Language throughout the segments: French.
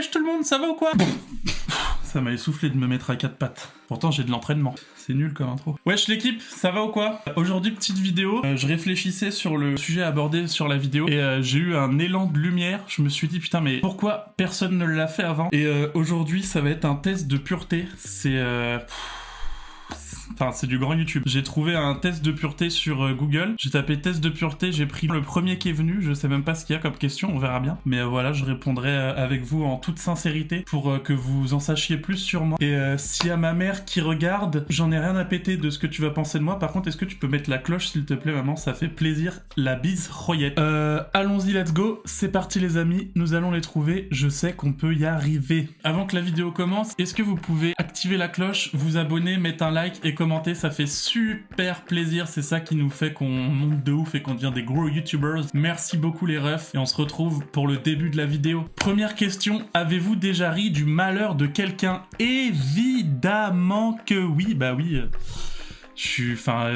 Wesh tout le monde, ça va ou quoi? Ça m'a essoufflé de me mettre à quatre pattes. Pourtant j'ai de l'entraînement. C'est nul comme intro. Wesh l'équipe, ça va ou quoi? Aujourd'hui petite vidéo, je réfléchissais sur le sujet abordé sur la vidéo et j'ai eu un élan de lumière. Je me suis dit putain mais pourquoi personne ne l'a fait avant? Et aujourd'hui ça va être un test de pureté. Enfin, c'est du grand YouTube. J'ai trouvé un test de pureté sur Google. J'ai tapé test de pureté, j'ai pris le premier qui est venu. Je sais même pas ce qu'il y a comme question, on verra bien. Mais voilà, je répondrai avec vous en toute sincérité pour que vous en sachiez plus sur moi. Et s'il y a ma mère qui regarde, j'en ai rien à péter de ce que tu vas penser de moi. Par contre, est-ce que tu peux mettre la cloche s'il te plaît, maman? Ça fait plaisir. La bise royette. Allons-y, let's go. C'est parti les amis, nous allons les trouver. Je sais qu'on peut y arriver. Avant que la vidéo commence, est-ce que vous pouvez activer la cloche, vous abonner, mettre un like et commenter? Ça fait super plaisir, c'est ça qui nous fait qu'on monte de ouf et qu'on devient des gros youtubers. Merci beaucoup les refs et on se retrouve pour le début de la vidéo. Première question, avez-vous déjà ri du malheur de quelqu'un? Évidemment que oui, bah oui.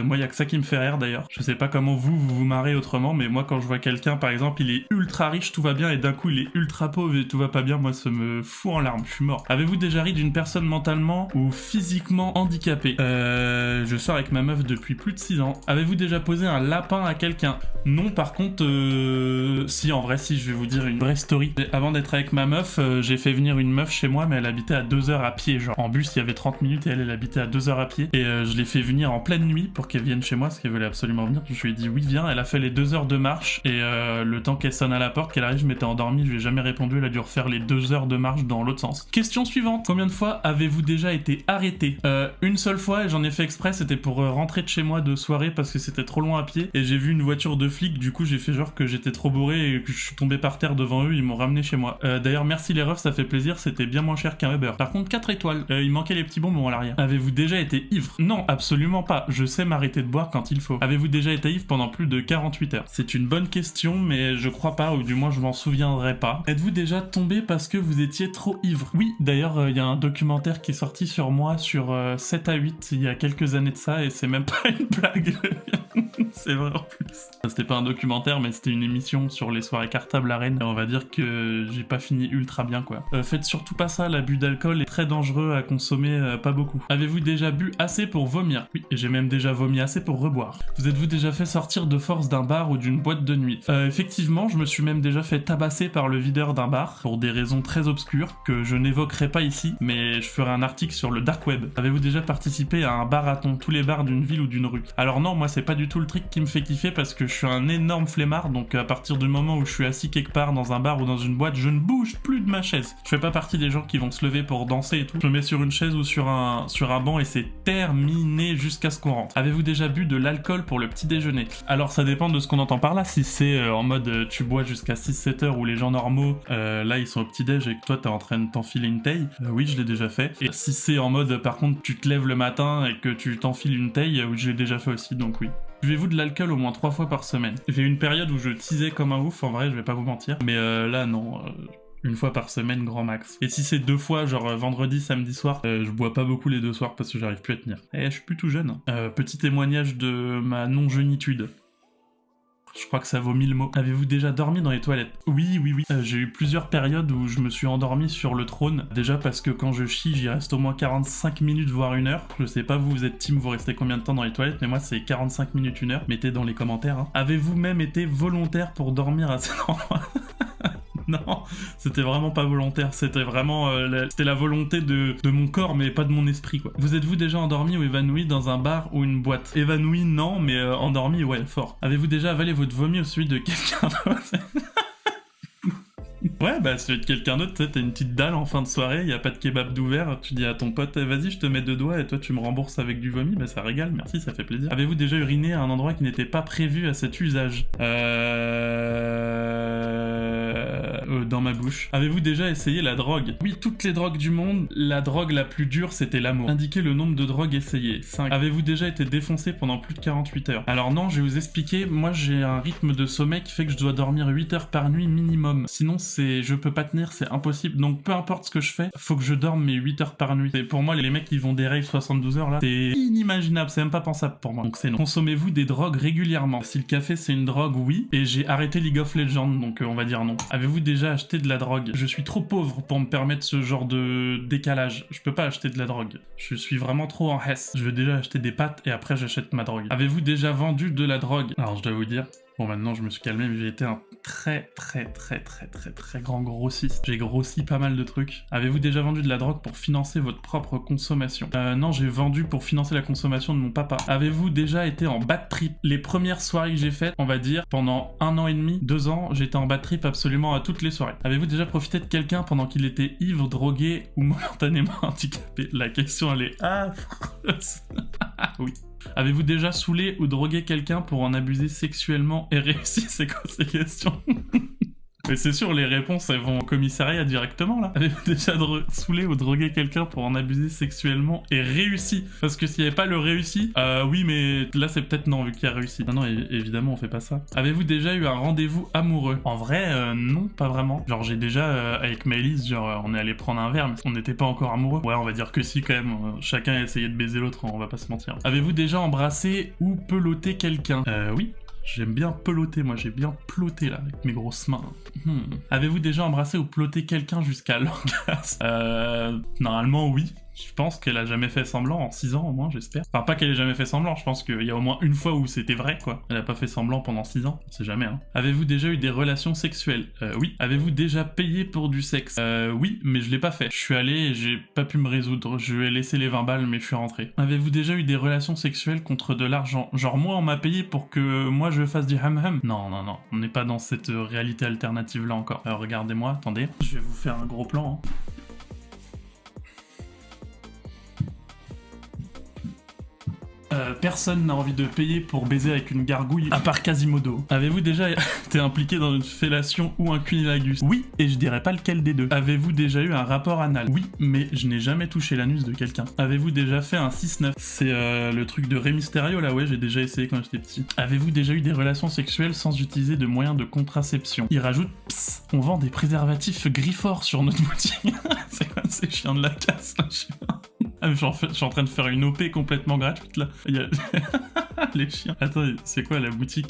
Moi, il y a que ça qui me fait rire d'ailleurs. Je sais pas comment vous marrez autrement, mais moi, quand je vois quelqu'un, par exemple, il est ultra riche, tout va bien, et d'un coup, il est ultra pauvre et tout va pas bien, moi, ça me fout en larmes, je suis mort. Avez-vous déjà ri d'une personne mentalement ou physiquement handicapée? Je sors avec ma meuf depuis plus de 6 ans. Avez-vous déjà posé un lapin à quelqu'un? Non, par contre, si, en vrai, si, je vais vous dire une vraie story. Avant d'être avec ma meuf, j'ai fait venir une meuf chez moi, mais elle habitait à 2 heures à pied, genre. En bus, il y avait 30 minutes et elle habitait à 2 heures à pied. Et je l'ai fait venir en pleine nuit pour qu'elle vienne chez moi parce qu'elle voulait absolument venir. Je lui ai dit oui viens, elle a fait les 2 heures de marche et le temps qu'elle sonne à la porte, qu'elle arrive, je m'étais endormi, je lui ai jamais répondu, elle a dû refaire les 2 heures de marche dans l'autre sens. Question suivante, combien de fois avez-vous déjà été arrêté? Une seule fois et j'en ai fait exprès, c'était pour rentrer de chez moi de soirée parce que c'était trop loin à pied et j'ai vu une voiture de flic, du coup j'ai fait genre que j'étais trop bourré et que je suis tombé par terre devant eux, ils m'ont ramené chez moi. D'ailleurs merci les refs, ça fait plaisir, c'était bien moins cher qu'un Uber. Par contre 4 étoiles, il manquait les petits bonbons à l'arrière. Avez-vous déjà été ivre? Non, absolument pas. Je sais m'arrêter de boire quand il faut. Avez-vous déjà été ivre pendant plus de 48 heures? C'est une bonne question, mais je crois pas, ou du moins je m'en souviendrai pas. Êtes-vous déjà tombé parce que vous étiez trop ivre? Oui, d'ailleurs, il y a un documentaire qui est sorti sur moi sur 7 à 8 il y a quelques années de ça, et c'est même pas une blague. C'est vrai en plus. C'était pas un documentaire, mais c'était une émission sur les soirées cartables à Rennes. On va dire que j'ai pas fini ultra bien, quoi. Faites surtout pas ça, l'abus d'alcool est très dangereux à consommer, pas beaucoup. Avez-vous déjà bu assez pour vomir? Oui, et j'ai même déjà vomi assez pour reboire. Vous êtes-vous déjà fait sortir de force d'un bar ou d'une boîte de nuit? Effectivement, je me suis même déjà fait tabasser par le videur d'un bar, pour des raisons très obscures, que je n'évoquerai pas ici, mais je ferai un article sur le dark web. Avez-vous déjà participé à un barathon, tous les bars d'une ville ou d'une rue? Alors non, moi c'est pas du tout le truc qui me fait kiffer parce que je suis un énorme flemmard, donc à partir du moment où je suis assis quelque part dans un bar ou dans une boîte, je ne bouge plus de ma chaise. Je fais pas partie des gens qui vont se lever pour danser et tout. Je me mets sur une chaise ou sur un banc et c'est terminé jusqu'à ce qu'on rentre. Avez-vous déjà bu de l'alcool pour le petit déjeuner? Alors ça dépend de ce qu'on entend par là. Si c'est en mode tu bois jusqu'à 6-7 heures où les gens normaux, là ils sont au petit déj et que toi t'es en train de t'enfiler une taille, oui je l'ai déjà fait. Et si c'est en mode par contre tu te lèves le matin et que tu t'enfiles une taille, oui je l'ai déjà fait aussi, donc oui. Buvez-vous de l'alcool au moins 3 fois par semaine? J'ai eu une période où je teasais comme un ouf, en vrai je vais pas vous mentir, mais là non. Une fois par semaine, grand max. Et si c'est 2 fois, genre vendredi, samedi soir, je bois pas beaucoup les 2 soirs parce que j'arrive plus à tenir. Et je suis plus tout jeune. Petit témoignage de ma non-jeunitude. Je crois que ça vaut 1000 mots. Avez-vous déjà dormi dans les toilettes? Oui. J'ai eu plusieurs périodes où je me suis endormi sur le trône. Déjà parce que quand je chie, j'y reste au moins 45 minutes, voire 1 heure. Je sais pas, vous êtes team, vous restez combien de temps dans les toilettes, mais moi c'est 45 minutes, 1 heure. Mettez dans les commentaires. Hein. Avez-vous même été volontaire pour dormir à cet endroit? Non, c'était vraiment pas volontaire, c'était vraiment c'était la volonté de mon corps mais pas de mon esprit quoi. Vous êtes-vous déjà endormi ou évanoui dans un bar ou une boîte? Évanoui non, mais endormi ouais, fort. Avez-vous déjà avalé votre vomi au celui de quelqu'un d'autre? Ouais, bah celui de quelqu'un d'autre, tu sais, t'as une petite dalle en fin de soirée, y a pas de kebab d'ouvert, tu dis à ton pote, vas-y je te mets 2 doigts et toi tu me rembourses avec du vomi, bah ça régale, merci, ça fait plaisir. Avez-vous déjà uriné à un endroit qui n'était pas prévu à cet usage? Dans ma bouche. Avez-vous déjà essayé la drogue? Oui, toutes les drogues du monde, la drogue la plus dure c'était l'amour. Indiquez le nombre de drogues essayées. 5. Avez-vous déjà été défoncé pendant plus de 48 heures? Alors non, je vais vous expliquer, moi j'ai un rythme de sommeil qui fait que je dois dormir 8 heures par nuit minimum. Sinon je peux pas tenir, c'est impossible. Donc peu importe ce que je fais, faut que je dorme mes 8 heures par nuit. Et pour moi, les mecs qui vont des raves 72 heures là, c'est inimaginable, c'est même pas pensable pour moi. Donc c'est non. Consommez-vous des drogues régulièrement? Si le café c'est une drogue, oui. Et j'ai arrêté League of Legends, donc on va dire non. Avez-vous déjà acheté de la drogue? Je suis trop pauvre pour me permettre ce genre de décalage. Je peux pas acheter de la drogue. Je suis vraiment trop en hesse. Je veux déjà acheter des pâtes et après j'achète ma drogue. Avez-vous déjà vendu de la drogue? Alors je dois vous dire... Bon, maintenant je me suis calmé, mais j'ai été un très grand grossiste. J'ai grossi pas mal de trucs. Avez-vous déjà vendu de la drogue pour financer votre propre consommation? Non, j'ai vendu pour financer la consommation de mon papa. Avez-vous déjà été en bad trip? Les premières soirées que j'ai faites, on va dire, pendant 1 an et demi, 2 ans, j'étais en bad trip absolument à toutes les soirées. Avez-vous déjà profité de quelqu'un pendant qu'il était ivre, drogué ou momentanément handicapé? La question, elle est affreuse. Oui. Avez-vous déjà saoulé ou drogué quelqu'un pour en abuser sexuellement et réussi? C'est quoi ces questions? Mais c'est sûr, les réponses, elles vont au commissariat directement, là. Avez-vous déjà saoulé ou drogué quelqu'un pour en abuser sexuellement et réussi? Parce que s'il n'y avait pas le réussi, oui, mais là, c'est peut-être non, vu qu'il y a réussi. Non, évidemment, on fait pas ça. Avez-vous déjà eu un rendez-vous amoureux? En vrai, non, pas vraiment. Genre, j'ai déjà, avec Maëlys, genre, on est allé prendre un verre, mais on n'était pas encore amoureux. Ouais, on va dire que si, quand même. Chacun a essayé de baiser l'autre, on va pas se mentir. Avez-vous déjà embrassé ou pelotté quelqu'un? Oui. J'aime bien peloter, moi j'ai bien ploté là, avec mes grosses mains. Avez-vous déjà embrassé ou ploté quelqu'un jusqu'à l'orgasme? Normalement oui. Je pense qu'elle a jamais fait semblant en 6 ans au moins, j'espère. Enfin, pas qu'elle ait jamais fait semblant, je pense qu'il y a au moins une fois où c'était vrai, quoi. Elle a pas fait semblant pendant 6 ans, on sait jamais, hein. Avez-vous déjà eu des relations sexuelles? Oui. Avez-vous déjà payé pour du sexe? Oui, mais je l'ai pas fait. Je suis allé et j'ai pas pu me résoudre. Je lui ai laissé les 20 balles, mais je suis rentré. Avez-vous déjà eu des relations sexuelles contre de l'argent? Genre moi, on m'a payé pour que moi je fasse du ham-ham? Non, on n'est pas dans cette réalité alternative-là encore. Alors regardez-moi, attendez. Je vais vous faire un gros plan, hein. Personne n'a envie de payer pour baiser avec une gargouille, à part Quasimodo. Avez-vous déjà été impliqué dans une fellation ou un cunilingus? Oui, et je dirais pas lequel des deux. Avez-vous déjà eu un rapport anal? Oui, mais je n'ai jamais touché l'anus de quelqu'un. Avez-vous déjà fait un 6-9? C'est le truc de Rey Mysterio là, ouais, j'ai déjà essayé quand j'étais petit. Avez-vous déjà eu des relations sexuelles sans utiliser de moyens de contraception? Il rajoute, psst, on vend des préservatifs Griffort sur notre boutique. C'est quoi ces chiens de la casse là? Ah, mais je suis en train de faire une OP complètement gratuite là. Il y a... les chiens. Attends, c'est quoi la boutique?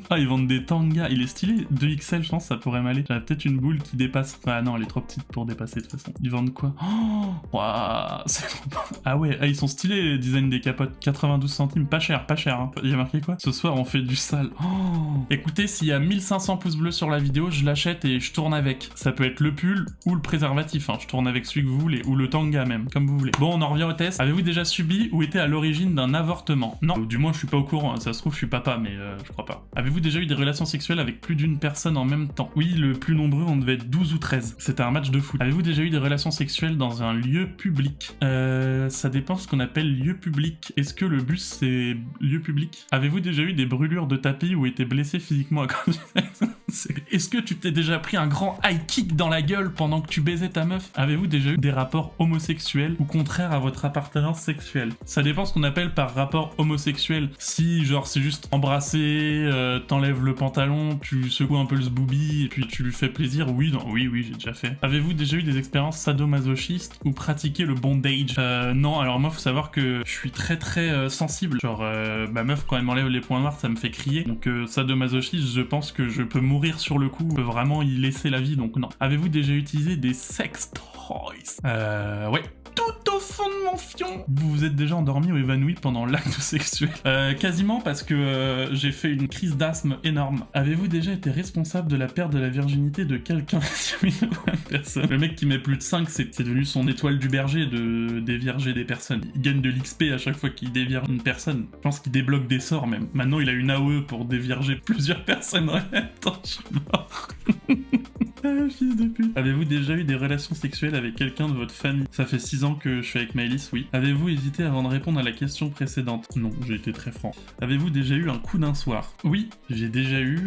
Ah, ils vendent des tangas. Il est stylé. 2XL, je pense, ça pourrait m'aller. J'avais peut-être une boule qui dépasse. Ah non, elle est trop petite pour dépasser de toute façon. Ils vendent quoi? Oh, waouh, c'est trop bon. Ah ouais, ils sont stylés les designs des capotes. 92 centimes, pas cher, hein. Il y a marqué quoi? Ce soir, on fait du sale. Oh. Écoutez, s'il y a 1500 pouces bleus sur la vidéo, je l'achète et je tourne avec. Ça peut être le pull ou le préservatif, hein. Je tourne avec celui que vous voulez, ou le tanga même, comme vous voulez. Bon, on en revient au test. Avez-vous déjà subi ou été à l'origine d'un avortement? Non. Ou du moins, je suis pas au courant. Ça se trouve, je suis papa, mais je crois pas. Avez-vous déjà eu des relations sexuelles avec plus d'une personne en même temps? Oui, le plus nombreux, on devait être 12 ou 13. C'était un match de foot. Avez-vous déjà eu des relations sexuelles dans un lieu public? Ça dépend ce qu'on appelle lieu public. Est-ce que le bus, c'est lieu public? Avez-vous déjà eu des brûlures de tapis ou été blessé physiquement à cause du sexe? Est-ce que tu t'es déjà pris un grand high kick dans la gueule pendant que tu baisais ta meuf? Avez-vous déjà eu des rapports homosexuels ou contraires à votre appartenance sexuelle? Ça dépend ce qu'on appelle par rapport homosexuel. Si, genre, c'est juste embrasser, t'enlèves le pantalon, tu secoues un peu le zboubi et puis tu lui fais plaisir, oui, non, oui, j'ai déjà fait. Avez-vous déjà eu des expériences sadomasochistes ou pratiqué le bondage? Non, alors moi, faut savoir que je suis très sensible. Genre, ma meuf, quand elle m'enlève les points noirs, ça me fait crier. Donc, sadomasochiste, je pense que je peux mourir sur le coup, je peux vraiment y laisser la vie, donc non. Avez-vous déjà utilisé des sex toys? Ouais. Tout au fond de mon fion. Vous vous êtes déjà endormi ou évanoui pendant l'acte sexuel? Quasiment, parce que j'ai fait une crise d'asthme énorme. Avez-vous déjà été responsable de la perte de la virginité de quelqu'un? Oui, personne. Le mec qui met plus de 5, c'est devenu son étoile du berger de dévierger des personnes. Il gagne de l'XP à chaque fois qu'il dévierge une personne. Je pense qu'il débloque des sorts même. Maintenant, il a une AOE pour dévierger plusieurs personnes en même temps. Je suis mort. Ah, fils de pute. Avez-vous déjà eu des relations sexuelles avec quelqu'un de votre famille? Ça fait 6 ans que je suis avec Maëlys, oui. Avez-vous hésité avant de répondre à la question précédente? Non, j'ai été très franc. Avez-vous déjà eu un coup d'un soir? Oui, j'ai déjà eu,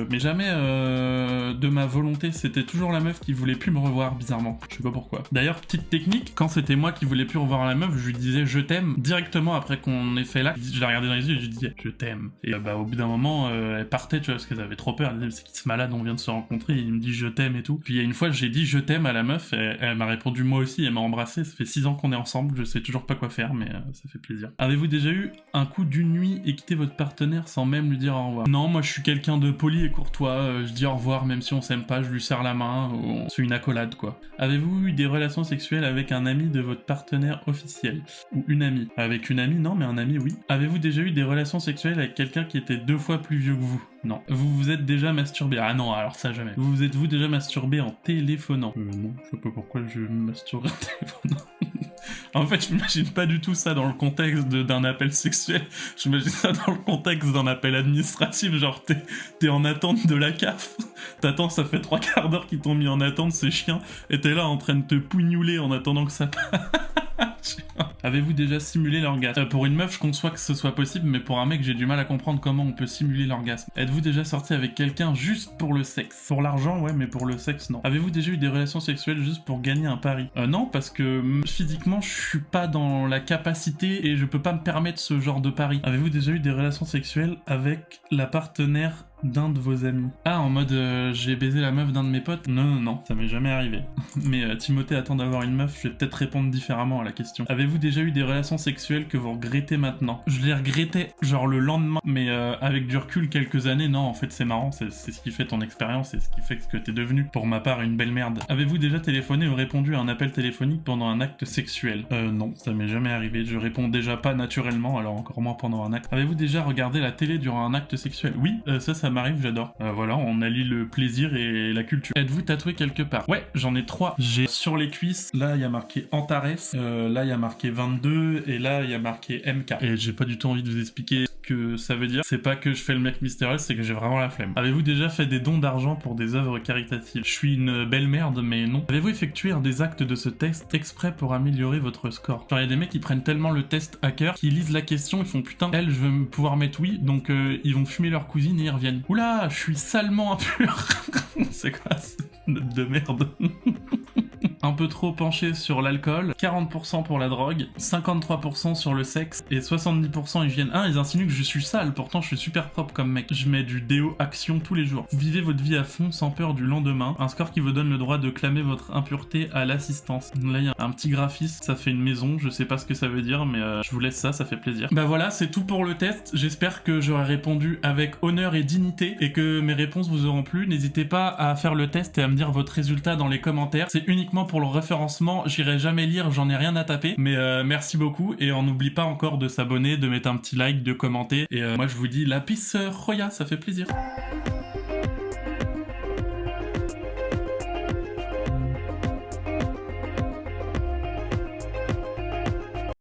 mais jamais de ma volonté. C'était toujours la meuf qui voulait plus me revoir, bizarrement. Je sais pas pourquoi. D'ailleurs, petite technique, quand c'était moi qui voulais plus revoir la meuf, je lui disais je t'aime directement après qu'on ait fait l'acte. Je la regardais dans les yeux et je lui disais je t'aime. Et au bout d'un moment, elle partait, tu vois, parce qu'elle avait trop peur. Elle disait c'est qui ce malade, on vient de se rencontrer, il me dit je t'aime et tout. tout. Puis il y a une fois, j'ai dit je t'aime à la meuf, et elle m'a répondu moi aussi, elle m'a embrassé. Ça fait 6 ans qu'on est ensemble, je sais toujours pas quoi faire, mais ça fait plaisir. Avez-vous déjà eu un coup d'une nuit et quitté votre partenaire sans même lui dire au revoir? Non, moi je suis quelqu'un de poli et courtois, je dis au revoir même si on s'aime pas, je lui serre la main, c'est une accolade quoi. Avez-vous eu des relations sexuelles avec un ami de votre partenaire officiel? Ou une amie? Avec une amie, non, mais un ami, oui. Avez-vous déjà eu des relations sexuelles avec quelqu'un qui était 2 fois plus vieux que vous? Non. Vous vous êtes déjà masturbé? Ah non, alors ça jamais. Vous êtes-vous déjà masturbé en téléphonant? Non, je sais pas pourquoi je me masturbe en téléphonant. En fait, je m'imagine pas du tout ça dans le contexte d'un appel sexuel. Je m'imagine ça dans le contexte d'un appel administratif, genre t'es en attente de la CAF. T'attends, ça fait 3 quarts d'heure qu'ils t'ont mis en attente, c'est chiant, et t'es là en train de te pougnouler en attendant que ça passe. Avez-vous déjà simulé l'orgasme? Pour une meuf, je conçois que ce soit possible, mais pour un mec, j'ai du mal à comprendre comment on peut simuler l'orgasme. Êtes-vous déjà sorti avec quelqu'un juste pour le sexe? Pour l'argent, ouais, mais pour le sexe, non. Avez-vous déjà eu des relations sexuelles juste pour gagner un pari? Non, parce que physiquement, je suis pas dans la capacité et je peux pas me permettre ce genre de pari. Avez-vous déjà eu des relations sexuelles avec la partenaire d'un de vos amis? Ah, en mode j'ai baisé la meuf d'un de mes potes? Non, ça m'est jamais arrivé. Mais Timothée attend d'avoir une meuf, je vais peut-être répondre différemment à la question. Avez-vous déjà eu des relations sexuelles que vous regrettez maintenant? Je les regrettais genre le lendemain, mais avec du recul quelques années, non, en fait c'est marrant, c'est ce qui fait ton expérience, c'est ce qui fait ce que t'es devenu. Pour ma part, une belle merde. Avez-vous déjà téléphoné ou répondu à un appel téléphonique pendant un acte sexuel? Non, ça m'est jamais arrivé, je réponds déjà pas naturellement, alors encore moins pendant un acte. Avez-vous déjà regardé la télé durant un acte sexuel? Oui, ça m'arrive, j'adore. Voilà, on allie le plaisir et la culture. Êtes-vous tatoué quelque part? Ouais, j'en ai 3. J'ai sur les cuisses, là il y a marqué Antares, là il y a marqué 22, et là il y a marqué MK. Et j'ai pas du tout envie de vous expliquer ce que ça veut dire. C'est pas que je fais le mec mystérieux, c'est que j'ai vraiment la flemme. Avez-vous déjà fait des dons d'argent pour des œuvres caritatives? Je suis une belle merde, mais non. Avez-vous effectué un des actes de ce test exprès pour améliorer votre score? Genre il y a des mecs qui prennent tellement le test hacker, qui lisent la question, ils font putain, elle, je veux pouvoir mettre oui, donc ils vont fumer leur cousine et ils reviennent. Oula, je suis salement impur. C'est quoi cette note de merde? Un peu trop penché sur l'alcool, 40% pour la drogue, 53% sur le sexe et 70% hygiène. Ils insinuent que je suis sale, pourtant je suis super propre comme mec. Je mets du déo action tous les jours. Vous vivez votre vie à fond sans peur du lendemain. Un score qui vous donne le droit de clamer votre impureté à l'assistance. Là il y a un petit graphisme, ça fait une maison, je sais pas ce que ça veut dire, mais je vous laisse ça fait plaisir. Bah voilà, c'est tout pour le test. J'espère que j'aurai répondu avec honneur et dignité et que mes réponses vous auront plu. N'hésitez pas à faire le test et à me dire votre résultat dans les commentaires. C'est uniquement pour le référencement, j'irai jamais lire, j'en ai rien à taper, mais merci beaucoup, et on n'oublie pas encore de s'abonner, de mettre un petit like, de commenter, et moi je vous dis la peace, Roya, ça fait plaisir.